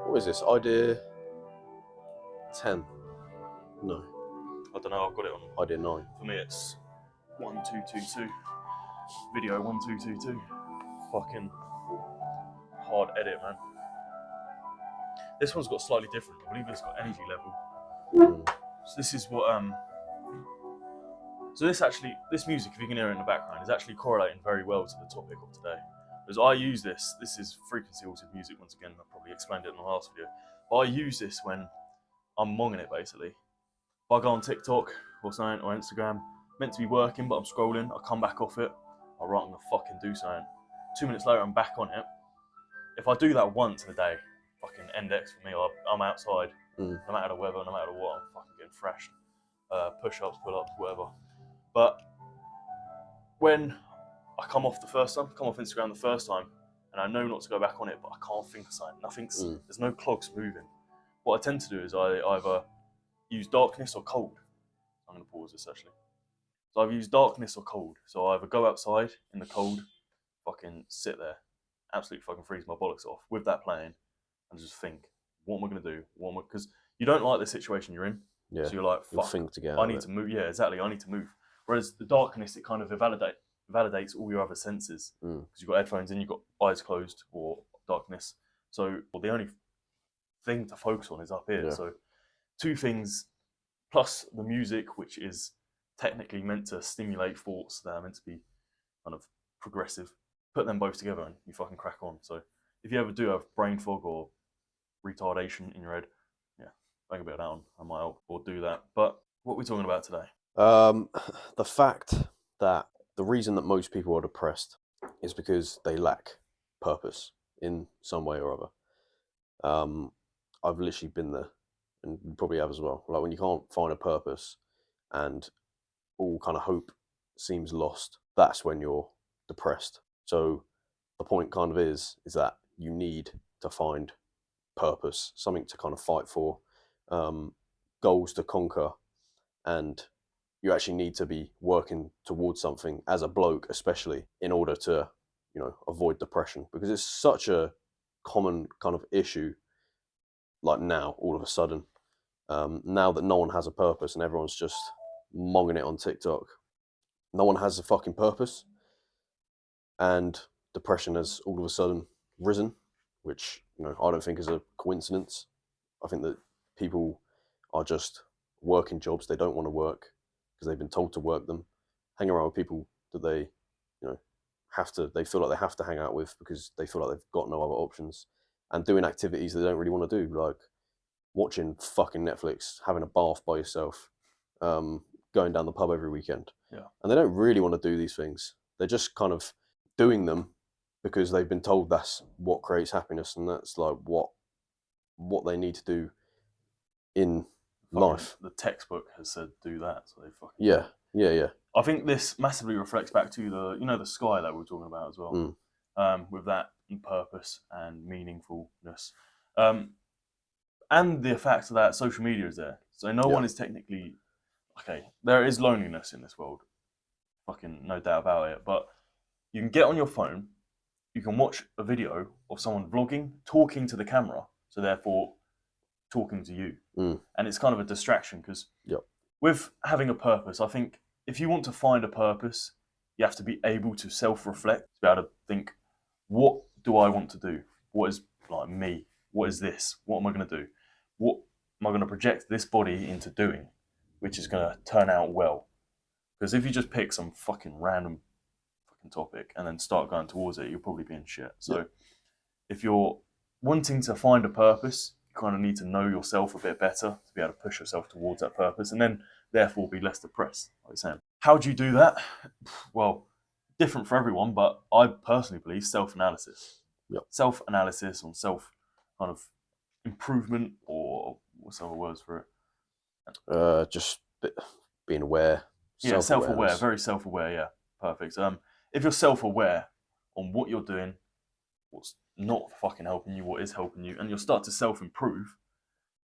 What is this? Idea 10? No. I don't know, I've got it on. Idea 9. For me, it's 1222. Video 1222. Fucking hard edit, man. This one's got slightly different. I believe it's got energy level. So this is what So this music, if you can hear it in the background, is actually correlating very well to the topic of today. Because I use this is frequency altered music once again. I probably explained it in the last video. But I use this when I'm monging it basically. If I go on TikTok or something or Instagram, meant to be working, but I'm scrolling, I come back off it, I write, I'm gonna fucking do something. 2 minutes later, I'm back on it. If I do that once in a day, fucking index for me, I'm outside, no matter the weather, no matter what, I'm fucking getting thrashed. Push-ups, pull-ups, whatever. But when I come off Instagram the first time, and I know not to go back on it, but I can't think of something. There's no clogs moving. What I tend to do is I either use darkness or cold. I'm going to pause this actually. So I've used darkness or cold. So I either go outside in the cold, fucking sit there, absolutely fucking freeze my bollocks off with that playing, and just think, what am I going to do? Because you don't like the situation you're in. Yeah. So you're like, fuck, think to get I need to move. Yeah, exactly. I need to move. Whereas the darkness, it kind of validates all your other senses. Because you've got headphones in, you've got eyes closed or darkness. So the only thing to focus on is up here. Yeah. So 2 things plus the music, which is technically meant to stimulate thoughts that are meant to be kind of progressive. Put them both together and you fucking crack on. So if you ever do have brain fog or retardation in your head, yeah, bang a bit of that on. I might help or do that. But what are we talking about today? The fact that the reason that most people are depressed is because they lack purpose in some way or other. I've literally been there, and you probably have as well. Like when you can't find a purpose and all kind of hope seems lost, that's when you're depressed. So the point kind of is that you need to find purpose, something to kind of fight for, goals to conquer, and you actually need to be working towards something as a bloke, especially in order to, avoid depression, because it's such a common kind of issue. Like now, all of a sudden, now that no one has a purpose and everyone's just monging it on TikTok, no one has a fucking purpose, and depression has all of a sudden risen, which I don't think is a coincidence. I think that people are just working jobs they don't want to work because they've been told to work them, hang around with people that they feel like they have to hang out with because they feel like they've got no other options, and doing activities they don't really want to do, like watching fucking Netflix, having a bath by yourself, going down the pub every weekend. Yeah. And they don't really want to do these things. They're just kind of doing them because they've been told that's what creates happiness, and that's like what they need to do in life. The textbook has said do that, so they fucking yeah. I think this massively reflects back to the sky that we were talking about as well. With that purpose and meaningfulness, and the fact that social media is there. So no one is technically okay. There is loneliness in this world, fucking no doubt about it. But you can get on your phone, you can watch a video of someone vlogging, talking to the camera, so therefore talking to you, and it's kind of a distraction because with having a purpose, I think if you want to find a purpose, you have to be able to self-reflect, to be able to think, what do I want to do? What is like me? What is this? What am I going to do? What am I going to project this body into doing, which is going to turn out well? Because if you just pick some fucking random fucking topic and then start going towards it, you'll probably be in shit. So if you're wanting to find a purpose, you kind of need to know yourself a bit better to be able to push yourself towards that purpose, and then therefore be less depressed, like you're saying. How do you do that? Well, different for everyone, but I personally believe self-analysis. Self-analysis on self kind of improvement, or what's other words for it? Just being aware. Yeah, self-aware, very self-aware, yeah. Perfect. If you're self-aware on what you're doing, what's not fucking helping you, what is helping you, and you'll start to self-improve,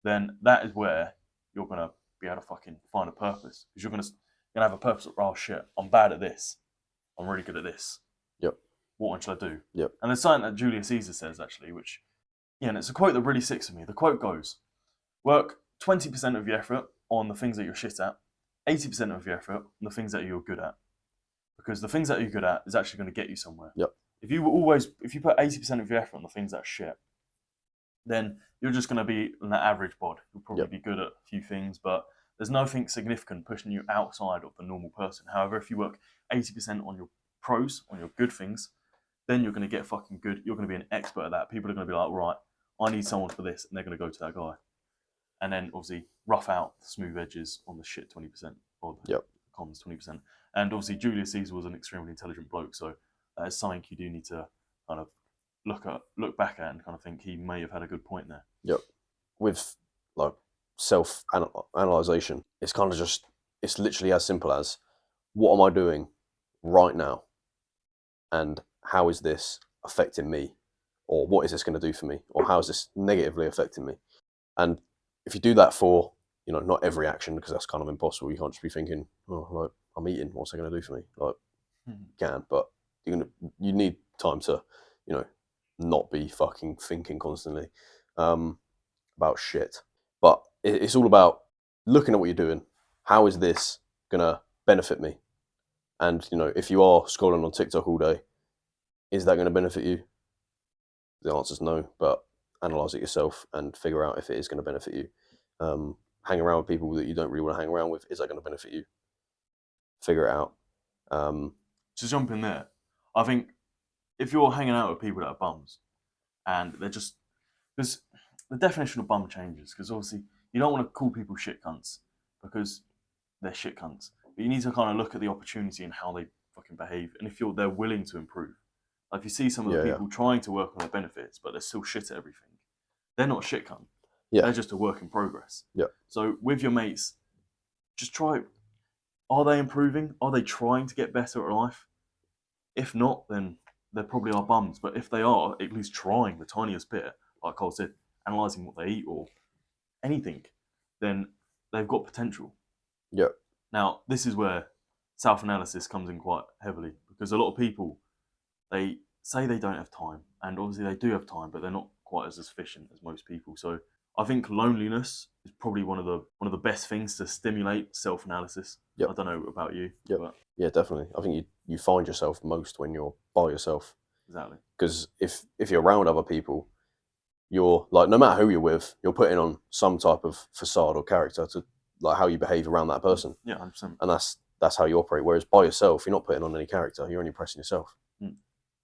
then that is where you're going to be able to fucking find a purpose. Because you're going to have a purpose of, oh shit, I'm bad at this. I'm really good at this. What one should I do? Yep. And there's something that Julius Caesar says, actually, which Yeah, and it's a quote that really sticks with me. The quote goes, work 20% of your effort on the things that you're shit at, 80% of your effort on the things that you're good at. Because the things that you're good at is actually going to get you somewhere. Yep. If you put 80% of your effort on the things that are shit, then you're just going to be an average bod. You'll probably Yep. be good at a few things, but there's nothing significant pushing you outside of the normal person. However, if you work 80% on your pros, on your good things, then you're going to get fucking good. You're going to be an expert at that. People are going to be like, right, I need someone for this, and they're going to go to that guy. And then obviously rough out the smooth edges on the shit 20% or the Yep. cons 20%. And obviously Julius Caesar was an extremely intelligent bloke, so that is something you do need to kind of look back at and kind of think he may have had a good point there. Yep. With like self-analyzation, it's kind of just, it's literally as simple as, what am I doing right now? And how is this affecting me? Or what is this going to do for me? Or how is this negatively affecting me? And if you do that for, not every action, because that's kind of impossible. You can't just be thinking, oh, like, I'm eating, what's it going to do for me? Like, you can, but you need time to, not be fucking thinking constantly about shit. But it's all about looking at what you're doing. How is this gonna benefit me? And if you are scrolling on TikTok all day, is that going to benefit you? The answer is no. But analyze it yourself and figure out if it is going to benefit you. Hang around with people that you don't really want to hang around with. Is that going to benefit you? Figure it out. To jump in there, I think if you're hanging out with people that are bums and they're just, because the definition of bum changes, because obviously you don't want to call people shit cunts because they're shit cunts, but you need to kind of look at the opportunity and how they fucking behave, and if they're willing to improve. Like if you see some of the people trying to work on their benefits, but they're still shit at everything, they're not a shit cunt. Yeah. They're just a work in progress. Yeah. So with your mates, just try. Are they improving? Are they trying to get better at life? If not, then they probably are bums. But if they are at least trying the tiniest bit, like Cole said, analysing what they eat or anything, then they've got potential. Yeah. Now, this is where self-analysis comes in quite heavily, because a lot of people, they say they don't have time, and obviously they do have time, but they're not quite as efficient as most people. So I think loneliness is probably one of the best things to stimulate self-analysis. Yep. I don't know about you. Yep. But yeah, definitely. I think you find yourself most when you're by yourself. Exactly. Because if you're around other people, you're like, no matter who you're with, you're putting on some type of facade or character to like how you behave around that person. Yeah, 100%. And that's how you operate. Whereas by yourself, you're not putting on any character. You're only impressing yourself. And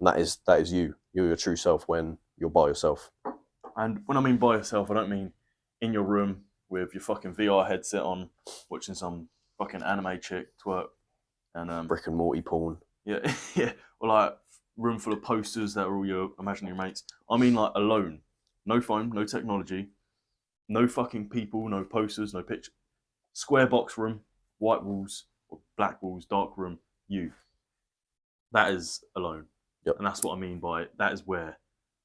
that is you. You're your true self when you're by yourself. And when I mean by yourself, I don't mean in your room with your fucking VR headset on, watching some fucking anime chick twerk and Rick and Morty porn. Yeah, yeah, or like room full of posters that are all your imaginary mates. I mean like alone, no phone, no technology, no fucking people, no posters, no picture. Square box room, white walls or black walls, dark room. You. That is alone. Yep. And that's what I mean by that is where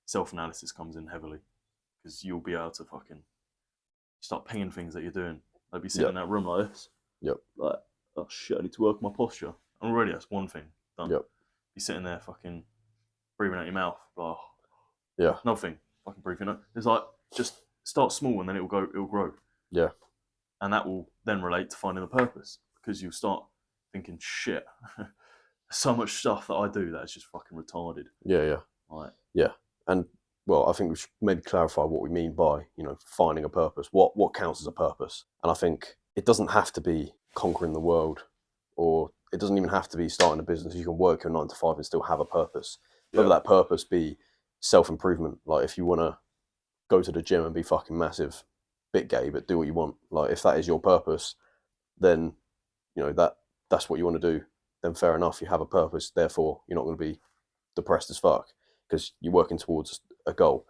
self-analysis comes in heavily, because you'll be able to fucking start pinging things that you're doing. Like be sitting in that room like this. Yep. Like, oh shit, I need to work my posture. And already that's one thing done. Yep. Be sitting there fucking breathing out your mouth. Like, yeah. Nothing. Fucking breathing out. It's like just start small and then it'll grow. Yeah. And that will then relate to finding a purpose, because you'll start thinking, shit, so much stuff that I do that is just fucking retarded. Yeah, yeah. Right. Yeah. And well, I think we should maybe clarify what we mean by, finding a purpose. What counts as a purpose? And I think it doesn't have to be conquering the world, or it doesn't even have to be starting a business. You can work your 9 to 5 and still have a purpose. Whether that purpose be self-improvement, like if you want to go to the gym and be fucking massive, bit gay, but do what you want. Like if that is your purpose, then that's what you want to do. Then fair enough, you have a purpose. Therefore, you're not going to be depressed as fuck because you're working towards a goal.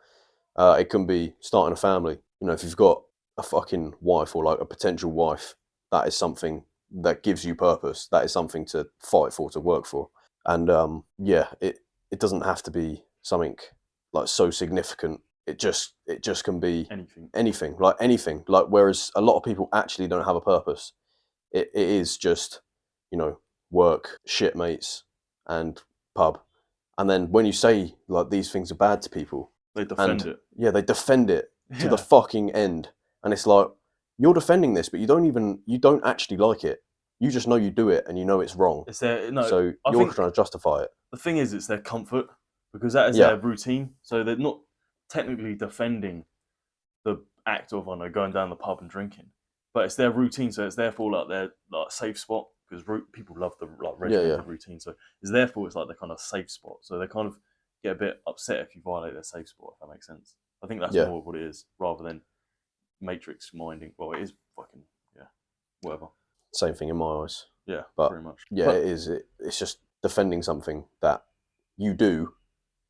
It can be starting a family. If you've got a fucking wife or like a potential wife, that is something that gives you purpose. That is something to fight for, to work for. And it doesn't have to be something like so significant. It just can be anything. Like whereas a lot of people actually don't have a purpose. It is just work, shit mates, and pub. And then when you say like these things are bad to people, They defend and it. yeah, they defend it to the Yeah. fucking end, and it's like you're defending this, but you don't actually like it. You just know you do it, and you know it's wrong. It's their no. So I you're think trying to justify it. the thing is, it's their comfort because that is Yeah, their routine. So they're not technically defending the act of, I don't know, going down the pub and drinking, but it's their routine. So it's therefore like their like safe spot because people love the like yeah. regimented routine. So it's therefore it's like the kind of safe spot. So they kind of get a bit upset if you violate their safe spot. If that makes sense. I think that's Yeah. more of what it is rather than matrix minding. Well, it is fucking yeah, whatever. Same thing in my eyes. Yeah, But pretty much. yeah, But it is. It's just defending something that you do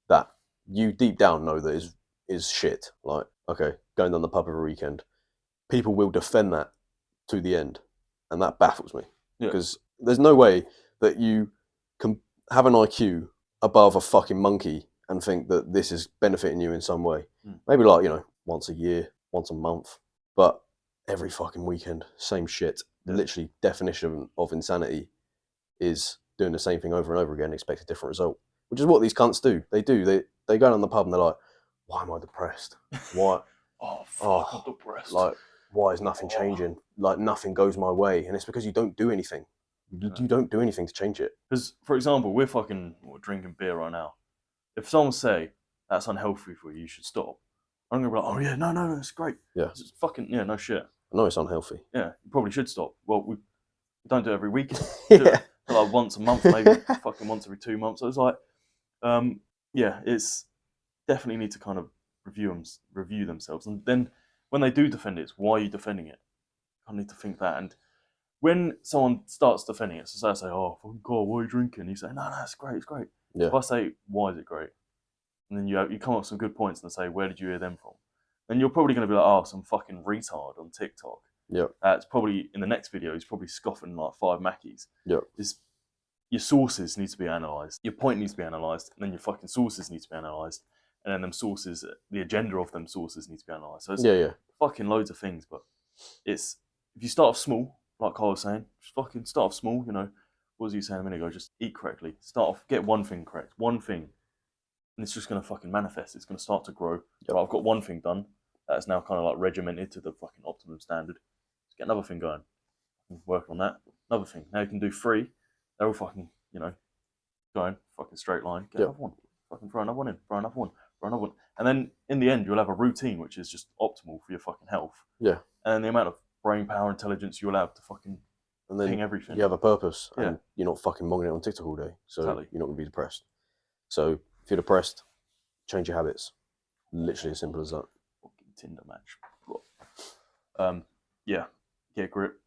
that you deep down know that is shit. Like, okay, going down the pub every weekend, people will defend that to the end, and that baffles me yeah, because there's no way that you can have an IQ above a fucking monkey and think that this is benefiting you in some way. Mm. Maybe like once a year, once a month, but every fucking weekend, same shit. Yeah. Literally, definition of insanity is doing the same thing over and over again, expect a different result, which is what these cunts do. They do. They go down the pub and they're like, "Why am I depressed? Why? oh fuck, I'm Oh, depressed. like why is nothing Oh. changing? Like nothing goes my way, and it's because you don't do anything. You don't do anything to change it. Because, for example, we're drinking beer right now. If someone say that's unhealthy for you, you should stop. I'm gonna be like, oh yeah, no, it's great. Yeah, It's fucking yeah, no shit. I know it's unhealthy. Yeah, you probably should stop. Well, we don't do it every weekend. Yeah. Do it like once a month, maybe fucking once every 2 months. So it's like, yeah, it's definitely need to kind of review themselves, and then when they do defend it, it's why are you defending it? I need to think that. And when someone starts defending it, so say I say, oh fucking God, why are you drinking? You say, no, it's great, it's great. Yeah, If I say, why is it great? And then you come up with some good points and say, where did you hear them from? Then you're probably going to be like, oh, some fucking retard on TikTok. yeah, That's probably in the next video. He's probably scoffing like 5 Mackies. yeah, Is your sources need to be analysed. Your point needs to be analysed, and then your fucking sources need to be analysed, and then them sources, the agenda of them sources needs to be analysed. So it's yeah, yeah, fucking loads of things, but it's if you start off small, like Carl was saying, just fucking start off small. You know, what was you saying a minute ago? Just eat correctly. Start off, get one thing correct, one thing, and it's just going to fucking manifest. It's going to start to grow. Yep. Right, I've got one thing done that is now kind of like regimented to the fucking optimum standard. Let's get another thing going. Work on that. Another thing. Now you can do 3. They're all fucking, going fucking straight line. Get Yep. another one. Fucking throw another one in. Throw another one. Throw another one. And then in the end, you'll have a routine which is just optimal for your fucking health. Yeah. And then the amount of brain power, intelligence you'll have to fucking And then ping everything. you have a purpose, Yeah. and you're not fucking monging it on TikTok all day, so Exactly. you're not going to be depressed. So if you're depressed, change your habits. Literally as simple as that. Fucking Tinder match. Yeah. Get grip.